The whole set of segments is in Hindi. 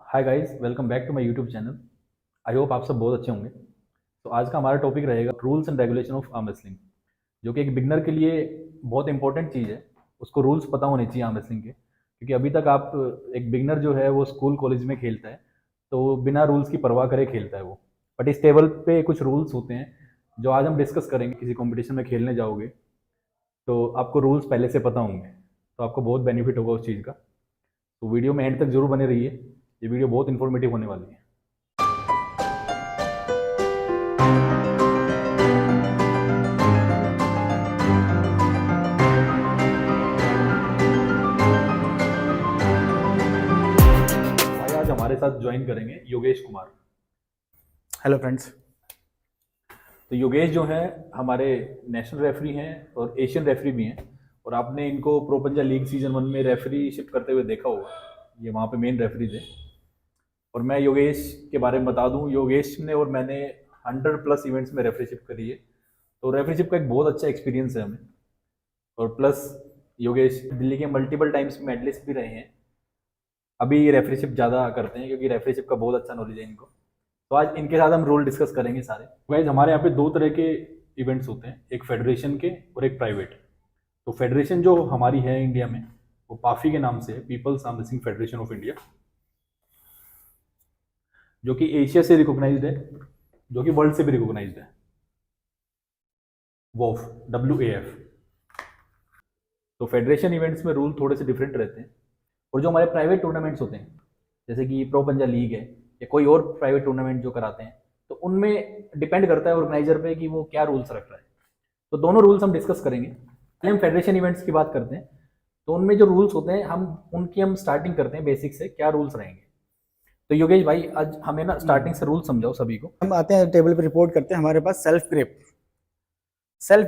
Hi guys, welcome back to my YouTube channel. I hope आप सब बहुत अच्छे होंगे। तो आज का हमारा टॉपिक रहेगा rules and regulation of arm wrestling, जो कि एक बिगनर के लिए बहुत इंपॉर्टेंट चीज़ है। उसको रूल्स पता होने चाहिए आर्म रेसलिंग के, क्योंकि अभी तक आप एक बिगनर जो है वो स्कूल कॉलेज में खेलता है, तो वो बिना रूल्स की परवाह करे खेलता है वो। बट इस टेबल पे कुछ रूल्स होते हैं जो आज हम डिस्कस करेंगे। किसी कॉम्पिटिशन में खेलने जाओगे तो आपको रूल्स पहले से पता होंगे, तो आपको बहुत बेनिफिट होगा उस चीज़ का। तो वीडियो में एंड तक जरूर बने रहिए, ये वीडियो बहुत इन्फॉर्मेटिव होने वाली है। भाई आज हमारे साथ ज्वाइन करेंगे योगेश कुमार। Hello friends. तो योगेश जो है हमारे नेशनल रेफरी हैं और एशियन रेफरी भी हैं, और आपने इनको प्रो पंजाब लीग सीजन 1 में रेफरीशिप करते हुए देखा होगा। ये वहाँ पे मेन रेफरी थे। और मैं योगेश के बारे में बता दूं, योगेश ने और मैंने 100+ इवेंट्स में रेफरीशिप करी है। तो रेफरीशिप का एक बहुत अच्छा एक्सपीरियंस है हमें। और प्लस योगेश दिल्ली के मल्टीपल टाइम्स मेडलिस्ट भी रहे हैं। अभी रेफरीशिप ज़्यादा करते हैं क्योंकि रेफरीशिप का बहुत अच्छा नॉलेज है इनको। तो आज इनके साथ हम रूल डिस्कस करेंगे सारे। गाइस, हमारे यहाँ पे दो तरह के इवेंट्स होते हैं, एक फेडरेशन के और एक प्राइवेट। तो फेडरेशन जो हमारी है इंडिया में, वो पाफी के नाम से है, people's arm wrestling federation of India, जो कि एशिया से रिकॉग्नाइज्ड है, जो कि वर्ल्ड से भी रिकॉग्नाइज्ड है। वॉफ, WAF। तो फेडरेशन इवेंट्स में रूल थोड़े से डिफरेंट रहते हैं। और जो हमारे प्राइवेट टूर्नामेंट्स होते हैं, जैसे कि प्रो पंजाब लीग है या कोई और प्राइवेट टूर्नामेंट जो कराते हैं, तो उनमें डिपेंड करता है ऑर्गेनाइजर पे कि वो क्या रूल्स रख रहा है। तो दोनों रूल्स हम डिस्कस करेंगे। पहले हम फेडरेशन इवेंट्स की बात करते हैं। तो उनमें जो रूल्स होते हैं हम स्टार्टिंग करते हैं बेसिक से, क्या रूल्स रहेंगे। तो योगेश भाई, आज हमें ना स्टार्टिंग से रूल समझाओ सभी को। हम आते हैं टेबल पे रिपोर्ट करते हैं। हमारे पास सेल्फ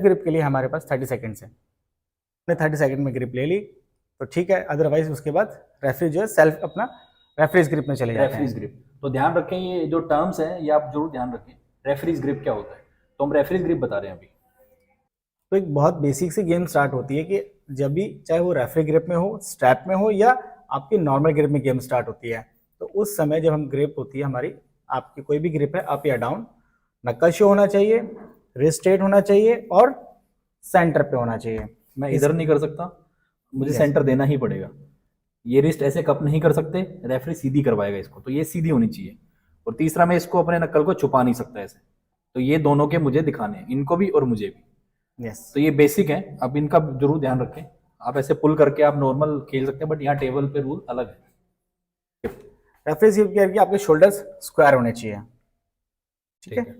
ग्रिप के लिए हमारे पास 30 सेकंड्स है। हमने 30 सेकंड में ग्रिप ले ली तो ठीक है, अदरवाइज उसके बाद रेफरी जो है सेल्फ अपना रेफरीज ग्रिप में चले जाते हैं। रेफरीज ग्रिप, तो ध्यान रखें ये जो टर्म्स हैं ये आप जरूर ध्यान रखें। रेफरीज ग्रिप क्या होता है, तो हम रेफरीज ग्रिप बता रहे हैं अभी। तो एक बहुत बेसिक सी गेम स्टार्ट होती है कि जब भी चाहे वो रेफरी ग्रिप में हो, स्ट्रैप में हो या आपकी नॉर्मल ग्रिप में गेम स्टार्ट होती है, तो उस समय जब हम ग्रिप होती है हमारी, आपकी कोई भी ग्रिप है, अप या डाउन, नक्कल शो होना चाहिए, रिस्ट स्ट्रेट होना चाहिए और सेंटर पे होना चाहिए। मैं इधर नहीं कर सकता, मुझे Yes. सेंटर देना ही पड़ेगा। ये रिस्ट ऐसे कप नहीं कर सकते, रेफरी सीधी करवाएगा इसको, तो ये सीधी होनी चाहिए। और तीसरा, मैं इसको अपने नक्कल को छुपा नहीं सकता ऐसे। तो ये दोनों के मुझे दिखाने हैं, इनको भी और मुझे भी। यस। तो ये बेसिक है, अब इनका जरूर ध्यान रखें। आप ऐसे पुल करके आप नॉर्मल खेल सकते हैं, बट यहाँ टेबल पे रूल अलग है। रेफरी ग्रिप करके आपके शोल्डर्स स्क्वायर होने चाहिए। ठीक है। ठीक है।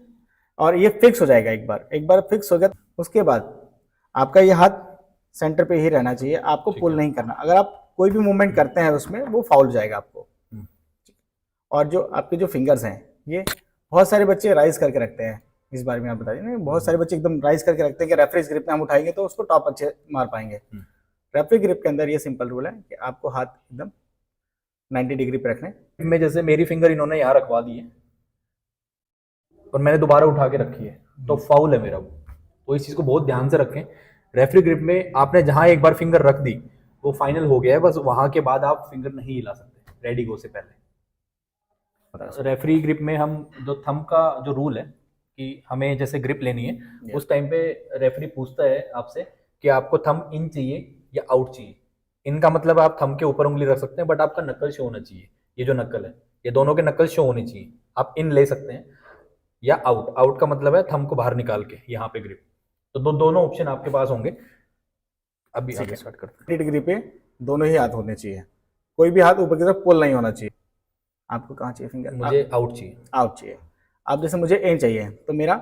और ये फिक्स हो जाएगा। एक बार फिक्स हो गया उसके बाद आपका ये हाथ सेंटर पे ही रहना चाहिए, आपको ठीक पुल है। नहीं करना। अगर आप कोई भी मूवमेंट करते हैं उसमें, वो फाउल हो जाएगा आपको। और जो आपके जो फिंगर्स हैं, ये बहुत सारे बच्चे राइज करके रखते हैं। इस बारे में आप बताइए। नहीं, बहुत सारे बच्चे एकदम राइज करके रखते हैं कि रेफरीज ग्रिप में हम उठाएंगे तो उसको टॉप अच्छे मार पाएंगे। रेफरी ग्रिप के अंदर ये सिंपल रूल है कि आपको हाथ एकदम 90 डिग्री पे रखने। में जैसे मेरी फिंगर इन्होंने यहाँ रखवा दी है और मैंने दोबारा उठा के रखी है, तो फाउल है मेरा वो। तो इस चीज को बहुत ध्यान से रखें। रेफरी ग्रिप में आपने जहां एक बार फिंगर रख दी वो फाइनल हो गया है, बस वहां के बाद आप फिंगर नहीं हिला सकते रेडी गो से पहले। रेफरी ग्रिप में हम जो थंब का जो रूल है कि हमें जैसे ग्रिप लेनी है, उस टाइम पे रेफरी पूछता है आपसे कि आपको थंब इन चाहिए या आउट चाहिए। इनका मतलब आप थंब के ऊपर उंगली रख सकते हैं, बट आपका नकल शो होना चाहिए। ये जो नकल है, ये दोनों के नकल शो होने चाहिए। आप इन ले सकते हैं या आउट। आउट का मतलब है थंब को बाहर निकाल के यहाँ पे ग्रिप। तो दोनों ऑप्शन आपके पास होंगे। अभी आगे स्टार्ट करते हैं। 90 डिग्री पे दोनों ही हाथ होने चाहिए, कोई भी हाथ ऊपर की तरफ पुल नहीं होना चाहिए। आपको कहाँ चाहिए फिंगर? मुझे आउट चाहिए। आउट चाहिए। अब जैसे मुझे इन चाहिए तो मेरा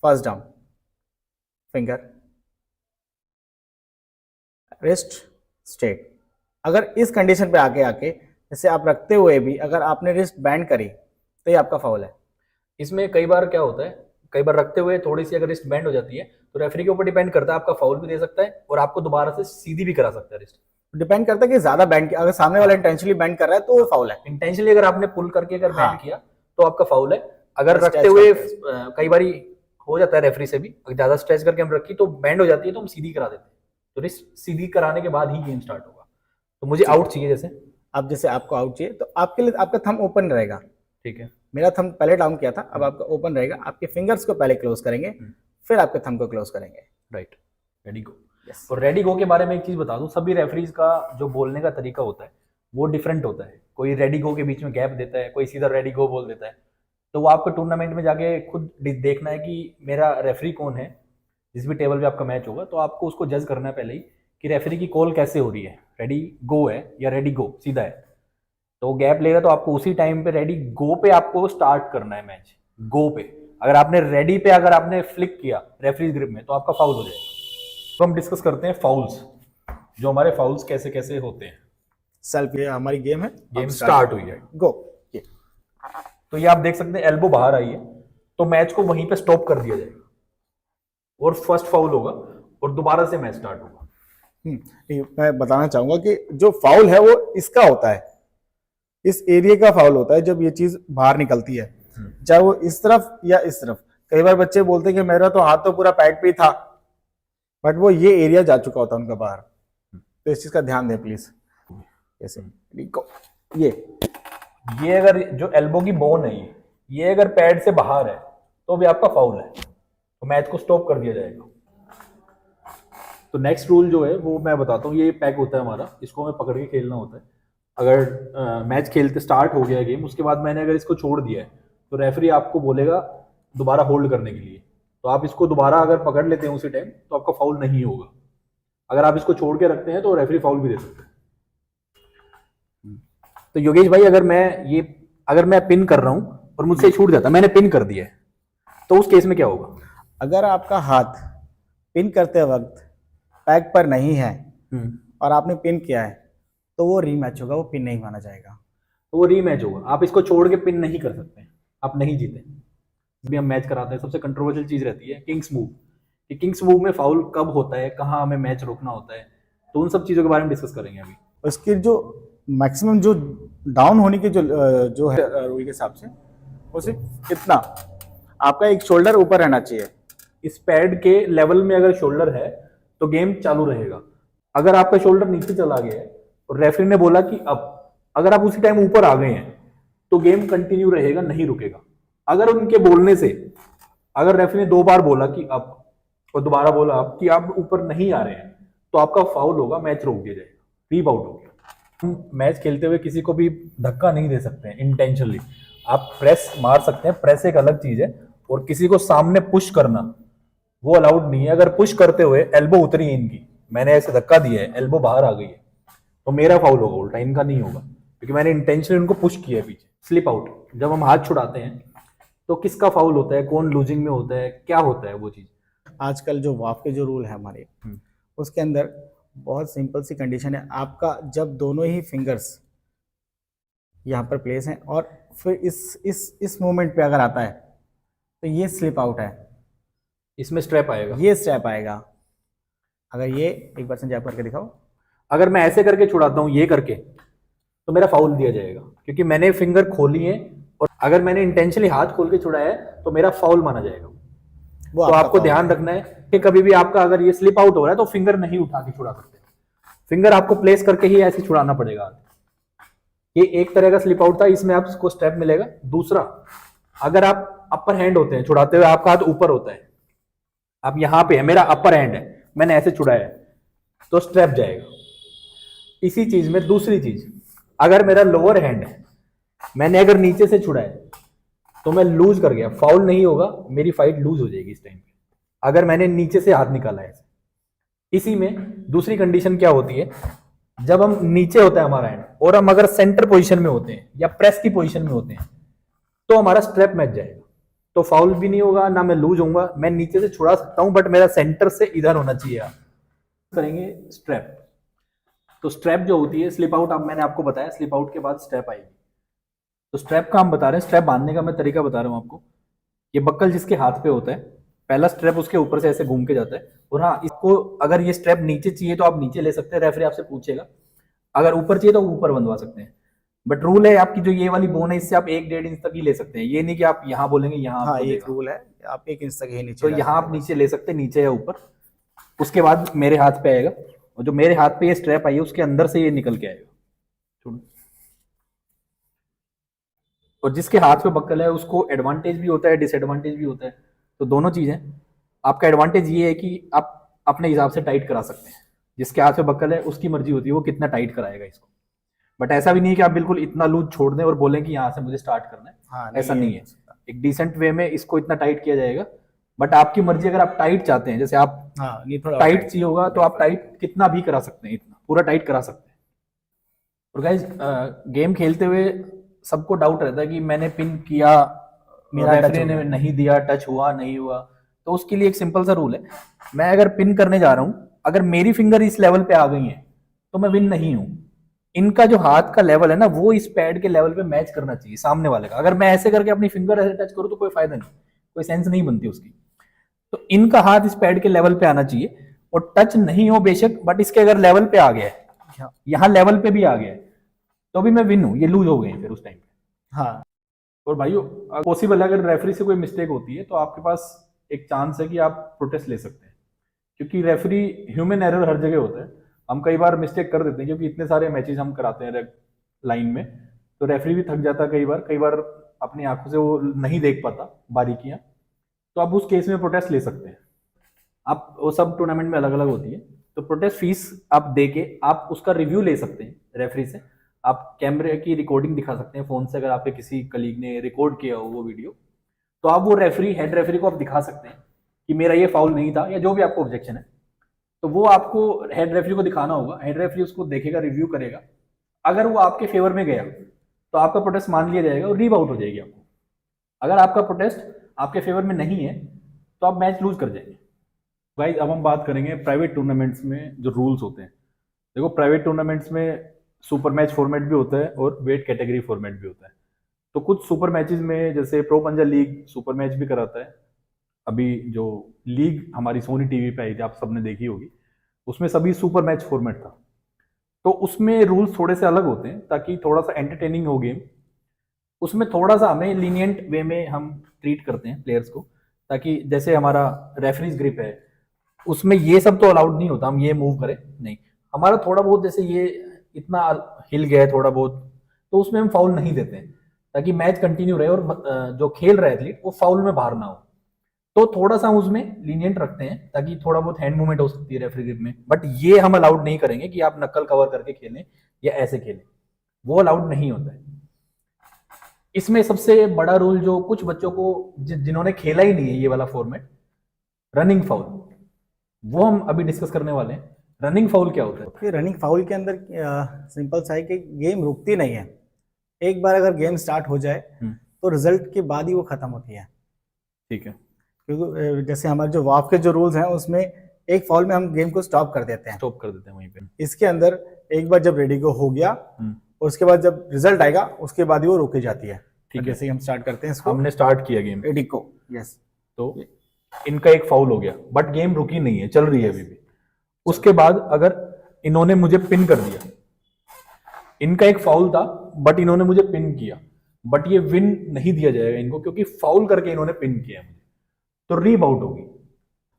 first down, finger, wrist straight. अगर इस कंडीशन पे आके जैसे आप रखते हुए भी अगर आपने रिस्ट बैंड करी तो ये आपका फाउल है। इसमें कई बार क्या होता है, कई बार रखते हुए थोड़ी सी अगर रिस्ट बैंड हो जाती है तो रेफरी के ऊपर डिपेंड करता है, आपका फाउल भी दे सकता है और आपको दोबारा से सीधी भी करा सकता है रिस्ट। डिपेंड करता है कि ज्यादा बैंड, अगर सामने वाला इंटेंशनली बैंड कर रहा है तो वो फाउल है। इंटेंशनली अगर आपने पुल करके अगर हाँ। बैंड किया तो आपका फाउल है। अगर Stretch रखते हुए करके। कई बार हो जाता है रेफरी से भी, अगर ज्यादा स्ट्रेच करके हम रखी तो बैंड हो जाती है, तो हम सीधी करा देते हैं। तो रिस्ट सीधी कराने के बाद ही गेम स्टार्ट होगा। तो मुझे आउट चाहिए। जैसे अब जैसे आपको आउट चाहिए तो आपके लिए आपका थंब ओपन रहेगा, ठीक है। मेरा थंब पहले डाउन किया था, अब आपका ओपन रहेगा, आपके फिंगर्स को पहले क्लोज करेंगे, फिर आपके थंब को क्लोज करेंगे। राइट, रेडी गो। Yes. और रेडी गो के बारे में एक चीज बता दूं, सभी रेफरीज का जो बोलने का तरीका होता है वो डिफरेंट होता है। कोई रेडी गो के बीच में गैप देता है, कोई सीधा रेडी गो बोल देता है। तो वो आपको टूर्नामेंट में जाके खुद देखना है कि मेरा रेफरी कौन है। जिस भी टेबल पे आपका मैच होगा तो आपको उसको जज करना है पहले ही कि रेफरी की कॉल कैसे हो रही है, रेडी गो है या रेडी गो सीधा है। तो गैप लेगा तो आपको उसी टाइम पे रेडी गो पे आपको स्टार्ट करना है मैच, गो पे। अगर आपने रेडी पे अगर आपने फ्लिक किया रेफरी ग्रिप में तो आपका फाउल हो जाएगा। तो हम डिस्कस करते हैं फाउल्स, जो हमारे फाउल्स कैसे कैसे होते हैं। सेल्फ, ये हमारी गेम है, गेम स्टार्ट हुई है, गो। ये तो ये आप देख सकते हैं एल्बो बाहर आई है तो मैच को वहीं पे स्टॉप कर दिया जाएगा और फर्स्ट फाउल होगा और दोबारा से मैच स्टार्ट होगा। मैं बताना चाहूंगा कि जो फाउल है वो इसका होता है, इस एरिया का फाउल होता है जब ये चीज बाहर निकलती है, चाहे वो इस तरफ या इस तरफ। कई बार बच्चे बोलते हैं कि मेरा तो हाथ तो पूरा पैड पे ही था, बट वो ये एरिया जा चुका होता है उनका बाहर। तो इस चीज का ध्यान दें प्लीज। जैसे ये अगर जो एल्बो की बोन है ये अगर पैड से बाहर है तो भी आपका फाउल है, तो मैच को स्टॉप कर दिया जाएगा। तो नेक्स्ट रूल जो है वो मैं बताता हूँ। ये पैक होता है हमारा, इसको हमें पकड़ के खेलना होता है। अगर मैच खेलते स्टार्ट हो गया गेम, उसके बाद मैंने अगर इसको छोड़ दिया है तो रेफरी आपको बोलेगा दोबारा होल्ड करने के लिए। तो आप इसको दोबारा अगर पकड़ लेते हैं उसी टाइम तो आपका फाउल नहीं होगा। अगर आप इसको छोड़ के रखते हैं तो रेफरी फाउल भी दे सकते हैं। तो योगेश भाई, अगर मैं पिन कर रहा हूं और मुझसे छूट जाता, मैंने पिन कर दिया है, तो उस केस में क्या होगा? अगर आपका हाथ पिन करते वक्त पैक पर नहीं है और आपने पिन किया है तो वो रीमैच होगा, वो पिन नहीं माना जाएगा। तो वो रीमैच होगा। आप इसको छोड़ के पिन नहीं कर सकते हैं, आप नहीं जीते। भी हम मैच कराते हैं, सबसे कंट्रोवर्शियल चीज रहती है किंग्स मूव, कि किंग्स मूव में फाउल कब होता है, कहाँ हमें मैच रोकना होता है। तो उन सब चीजों के बारे में डिस्कस करेंगे अभी। उसकी जो मैक्सिमम जो डाउन होने की जो है रूल के हिसाब से, वो सिर्फ कितना आपका एक शोल्डर ऊपर रहना चाहिए। इस पैड के लेवल में अगर शोल्डर है तो गेम चालू रहेगा। अगर आपका शोल्डर नीचे चला गया है और रेफरी ने बोला कि अब, अगर आप उसी टाइम ऊपर आ गए हैं तो गेम कंटिन्यू रहेगा, नहीं रुकेगा। अगर उनके बोलने से, अगर रेफरी ने 2 बार बोला कि अब और दोबारा बोला अब कि आप ऊपर नहीं आ रहे हैं, तो आपका फाउल होगा, मैच रोक दिया जाएगा, रीब आउट हो गया। हम मैच खेलते हुए किसी को भी धक्का नहीं दे सकते हैं इंटेंशनली। आप प्रेस मार सकते हैं, प्रेस एक अलग चीज है, और किसी को सामने पुश करना वो अलाउड नहीं है। अगर पुश करते हुए एल्बो उतरी है इनकी, मैंने ऐसे धक्का दिया है, एल्बो बाहर आ गई है, तो मेरा फाउल होगा, उल्टा इनका नहीं होगा, क्योंकि मैंने इंटेंशनली उनको पुश किया है पीछे। स्लिप आउट, जब हम हाथ छुड़ाते हैं तो किसका फाउल होता है, कौन लूजिंग में होता है, क्या होता है वो चीज। आजकल जो वाफ के जो रूल है हमारे, उसके अंदर बहुत सिंपल सी कंडीशन है। आपका जब दोनों ही फिंगर्स यहाँ पर प्लेस हैं और फिर इस मोमेंट पे अगर आता है तो ये स्लिप आउट है, इसमें स्ट्रैप आएगा, ये स्टेप आएगा। अगर ये एक बार जैप करके दिखाओ, अगर मैं ऐसे करके छुड़ाता हूँ ये करके, तो मेरा फाउल दिया जाएगा, क्योंकि मैंने फिंगर खोली है। और अगर मैंने इंटेंशनली हाथ खोल के छुड़ाया है तो मेरा फाउल माना जाएगा। तो आपको ध्यान रखना है कि कभी भी आपका अगर ये स्लिप आउट हो रहा है तो फिंगर नहीं उठा के छुड़ा सकते, फिंगर आपको प्लेस करके ही ऐसे छुड़ाना पड़ेगा। ये एक तरह का स्लिप आउट था, इसमें आपको स्टेप मिलेगा। दूसरा, अगर आप अपर हैंड होते हैं छुड़ाते हुए, आपका हाथ ऊपर होता है, आप यहां पे है, मेरा अपर हैंड है, मैंने ऐसे छुड़ाया है, तो स्ट्रैप जाएगा। इसी चीज में दूसरी चीज, अगर मेरा लोअर हैंड है, मैंने अगर नीचे से छुड़ाया तो मैं लूज कर गया, फाउल नहीं होगा, मेरी फाइट लूज हो जाएगी इस टाइम पे, अगर मैंने नीचे से हाथ निकाला है। इसी में दूसरी कंडीशन क्या होती है, जब हम नीचे होता है हमारा हैंड और हम अगर सेंटर पोजीशन में होते हैं या प्रेस की पोजीशन में होते हैं, तो हमारा स्ट्रैप मैच जाएगा, तो फाउल भी नहीं होगा, ना मैं लूज होऊंगा। मैं नीचे से छुड़ा सकता हूं, बट मेरा सेंटर से इधर होना चाहिए। करेंगे स्ट्रैप। तो स्ट्रैप जो होती है, स्लिप आउट, अब मैंने आपको बताया स्लिप आउट के बाद स्ट्रैप आएगी। तो स्ट्रैप का हम बता रहे हैं, स्ट्रैप बांधने का मैं तरीका बता रहा हूं आपको। ये बक्कल जिसके हाथ पे होता है, पहला स्ट्रैप उसके ऊपर से ऐसे घूम के जाता है। और हाँ, इसको अगर ये स्ट्रैप नीचे चाहिए तो आप नीचे ले सकते हैं, रेफरी आपसे पूछेगा। अगर ऊपर चाहिए तो ऊपर बंधवा सकते हैं, बट रूल है आपकी जो ये वाली बोन है, इससे आप 1-1.5 इंच तक ही ले सकते हैं। ये नहीं कि आप यहाँ बोलेंगे यहाँ। हाँ, एक रूल है, आप 1 इंच तक ही नीचे, तो यहाँ आप नीचे ले सकते हैं, नीचे या ऊपर। उसके बाद मेरे हाथ पे आएगा, और जो मेरे हाथ पे ये स्ट्रैप आई है उसके अंदर से ये निकल के आएगा। और जिसके हाथ पे बक्कल है उसको एडवांटेज भी होता है, डिसएडवांटेज भी होता है। तो दोनों चीज़ें, आपका एडवांटेज ये है कि आप अपने हिसाब से टाइट करा सकते हैं। जिसके हाथ पे बक्कल है उसकी मर्जी होती है वो कितना टाइट कराएगा इसको। बट ऐसा भी नहीं है कि आप बिल्कुल इतना लूज छोड़ दें और बोलें कि यहाँ से मुझे स्टार्ट करना है। हाँ, ऐसा नहीं है। एक डिसेंट वे में इसको इतना टाइट किया जाएगा। बट आपकी मर्जी, अगर आप टाइट चाहते हैं, जैसे आप हाँ, नहीं थोड़ा टाइट चाहिए होगा तो आप टाइट कितना भी करा सकते हैं, इतना पूरा टाइट करा सकते हैं। और गाइज गेम खेलते हुए सबको डाउट रहता है कि मैंने पिन किया, मेरा रेफरी touch ने हो गया। नहीं दिया, टच हुआ नहीं हुआ। तो उसके लिए एक सिंपल सा रूल है, मैं अगर पिन करने जा रहा हूँ, अगर मेरी फिंगर इस लेवल पे आ गई है तो मैं विन नहीं हूँ। इनका जो हाथ का लेवल है ना, वो इस पैड के लेवल पे मैच करना चाहिए सामने वाले का। अगर मैं ऐसे करके अपनी फिंगर ऐसे टच करूँ तो कोई फायदा नहीं, कोई सेंस नहीं बनती उसकी। तो इनका हाथ इस पैड के लेवल पे आना चाहिए, और टच नहीं हो बेशक, बट इसके अगर लेवल पे आ गया है, यहाँ लेवल पे भी आ गया है, तो भी मैं विन हूँ। ये लूज हो गए फिर उस टाइम पे। हाँ, और भाइयों, पॉसिबल है अगर रेफरी से कोई मिस्टेक होती है तो आपके पास एक चांस है कि आप प्रोटेस्ट ले सकते हैं, क्योंकि रेफरी, ह्यूमन एरर हर जगह होता है। हम कई बार मिस्टेक कर देते हैं, क्योंकि इतने सारे मैचेस हम कराते हैं लाइन में, तो रेफरी भी थक जाता है कई बार अपनी आंखों से वो नहीं देख पाता बारीकियां। तो आप उस केस में प्रोटेस्ट ले सकते हैं। आप, वो सब टूर्नामेंट में अलग अलग होती है, तो प्रोटेस्ट फीस आप दे के आप उसका रिव्यू ले सकते हैं रेफरी से। आप कैमरे की रिकॉर्डिंग दिखा सकते हैं फोन से, अगर आपके किसी कलीग ने रिकॉर्ड किया हो वो वीडियो, तो आप वो रेफरी, हेड रेफरी को आप दिखा सकते हैं कि मेरा ये फाउल नहीं था, या जो भी आपको ऑब्जेक्शन है। तो वो आपको हेड रेफरी को दिखाना होगा, हेड रेफरी उसको देखेगा, रिव्यू करेगा। अगर वो आपके फेवर में गया तो आपका प्रोटेस्ट मान लिया जाएगा और रीव आउट हो जाएगी आपको। अगर आपका प्रोटेस्ट आपके फेवर में नहीं है तो आप मैच लूज कर जाएंगे। गाइस, अब हम बात करेंगे प्राइवेट टूर्नामेंट्स में जो रूल्स होते हैं। देखो, प्राइवेट टूर्नामेंट्स में सुपर मैच फॉर्मेट भी होता है और वेट कैटेगरी फॉर्मेट भी होता है। तो कुछ सुपर मैचेस में, जैसे प्रो पंजा लीग सुपर मैच भी कराता है। अभी जो लीग हमारी सोनी टीवी पे आई थी, आप सबने देखी होगी, उसमें सभी सुपर मैच फॉर्मेट था। तो उसमें रूल्स थोड़े से अलग होते हैं ताकि थोड़ा सा एंटरटेनिंग हो गेम। उसमें थोड़ा सा हमें लीनियंट वे में हम ट्रीट करते हैं प्लेयर्स को, ताकि जैसे हमारा रेफरीज ग्रिप है, उसमें ये सब तो अलाउड नहीं होता, हम ये मूव करें नहीं। हमारा थोड़ा बहुत, जैसे ये इतना हिल गया है थोड़ा बहुत, तो उसमें हम फाउल नहीं देते हैं, ताकि मैच कंटिन्यू रहे और जो खेल रहा है एथलीट वो फाउल में बाहर ना हो। तो थोड़ा सा हम उसमें लीनियंट रखते हैं, ताकि थोड़ा बहुत हैंड मूवमेंट हो सकती है रेफरी ग्रिप में। बट ये हम अलाउड नहीं करेंगे कि आप नक्कल कवर करके खेलें या ऐसे खेलें, वो अलाउड नहीं होता है। इसमें सबसे बड़ा रूल जो कुछ बच्चों को, जिन्होंने खेला ही नहीं है ये वाला फॉर्मेट, रनिंग फाउल, वो हम अभी डिस्कस करने वाले हैं। रनिंग फाउल क्या होता है? फिर रनिंग फाउल के अंदर सिंपल सा है कि गेम रुकती नहीं है। एक बार अगर गेम स्टार्ट हो जाए तो रिजल्ट के बाद ही वो खत्म होती है। ठीक है। क्योंकि जैसे हमारे जो वाफ के जो रूल्स हैं उसमें एक फाउल में हम गेम को स्टॉप कर देते हैं। स्टॉप कर देते हैं वहीं पे। इसके अंदर एक बार जब रेडी को हो गया और उसके बाद जब रिजल्ट आएगा उसके बाद ही वो रोकी जाती है। ठीक है। जैसे ही हम स्टार्ट करते हैं इसको, हमने स्टार्ट किया गेम रेडी को, यस, तो इनका एक फाउल हो गया, बट गेम रुकी नहीं है, चल रही है अभी भी। उसके बाद अगर इन्होंने मुझे पिन कर दिया, इनका एक फाउल था बट इन्होंने मुझे पिन किया, बट ये विन नहीं दिया जाएगा इनको, क्योंकि फाउल करके इन्होंने पिन किया मुझे, तो रीब आउट होगी।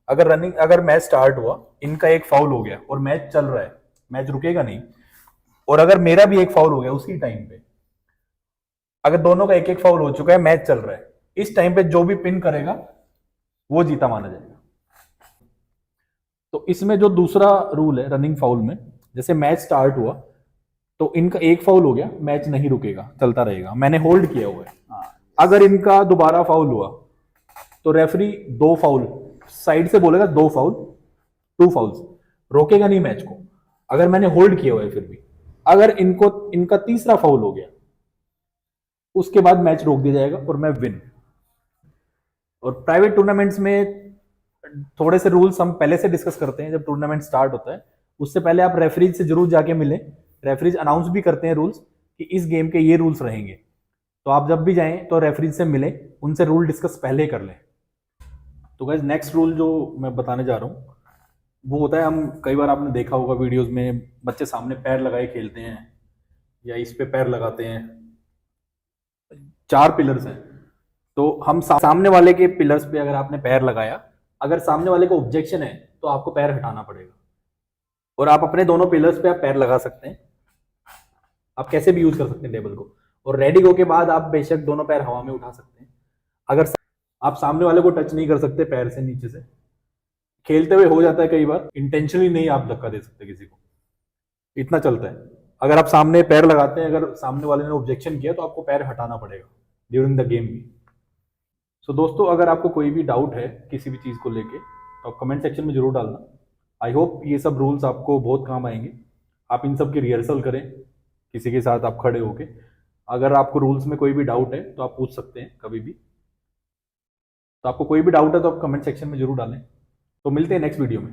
अगर मैच स्टार्ट हुआ, इनका एक फाउल हो गया और मैच चल रहा है, मैच रुकेगा नहीं। और अगर मेरा भी एक फाउल हो गया उसी टाइम पे, अगर दोनों का एक एक फाउल हो चुका है, मैच चल रहा है, इस टाइम पे जो भी पिन करेगा वो जीता माना जाएगा। तो इसमें जो दूसरा रूल है रनिंग फाउल में, जैसे मैच स्टार्ट हुआ तो इनका एक फाउल हो गया, मैच नहीं रुकेगा, चलता रहेगा, मैंने होल्ड किया हुआ है। अगर इनका दोबारा फाउल हुआ तो रेफरी 2 फाउल साइड से बोलेगा, 2 फाउल, 2 फाउल्स, रोकेगा नहीं मैच को। अगर मैंने होल्ड किया हुआ है फिर भी, अगर इनका तीसरा फाउल हो गया, उसके बाद मैच रोक दिया जाएगा और मैं विन। और प्राइवेट टूर्नामेंट्स में थोड़े से रूल्स हम पहले से डिस्कस करते हैं, जब टूर्नामेंट स्टार्ट होता है उससे पहले आप रेफरीज से जरूर जाके मिलें। रेफरीज अनाउंस भी करते हैं रूल्स कि इस गेम के ये रूल्स रहेंगे, तो आप जब भी जाएं तो रेफरीज से मिलें, उनसे रूल डिस्कस पहले कर लें। तो गाइस, नेक्स्ट रूल जो मैं बताने जा रहा हूँ वो होता है, हम कई बार आपने देखा होगा वीडियोस में, बच्चे सामने पैर लगाए खेलते हैं या इस पे पैर लगाते हैं। 4 पिलर्स हैं, तो हम सामने वाले के पिलर्स पे अगर आपने पैर लगाया, अगर सामने वाले को ऑब्जेक्शन है तो आपको पैर हटाना पड़ेगा। और आप अपने दोनों पिलर्स पे आप पैर लगा सकते हैं, आप कैसे भी यूज कर सकते हैं टेबल को। और रेडी गो के बाद आप बेशक दोनों पैर हवा में उठा सकते हैं। अगर आप सामने वाले को टच नहीं कर सकते पैर से नीचे से, खेलते हुए हो जाता है कई बार, इंटेंशनली नहीं आप धक्का दे सकते किसी को, इतना चलता है। अगर आप सामने पैर लगाते हैं, अगर सामने वाले ने ऑब्जेक्शन किया तो आपको पैर हटाना पड़ेगा ड्यूरिंग द गेम भी। सो दोस्तों, अगर आपको कोई भी डाउट है किसी भी चीज़ को लेके तो आप कमेंट सेक्शन में जरूर डालना। आई होप ये सब रूल्स आपको बहुत काम आएंगे। आप इन सब की रिहर्सल करें किसी के साथ आप खड़े होके। अगर आपको रूल्स में कोई भी डाउट है तो आप पूछ सकते हैं कभी भी। तो आपको कोई भी डाउट है तो आप कमेंट सेक्शन में जरूर डालें। तो मिलते हैं नेक्स्ट वीडियो में।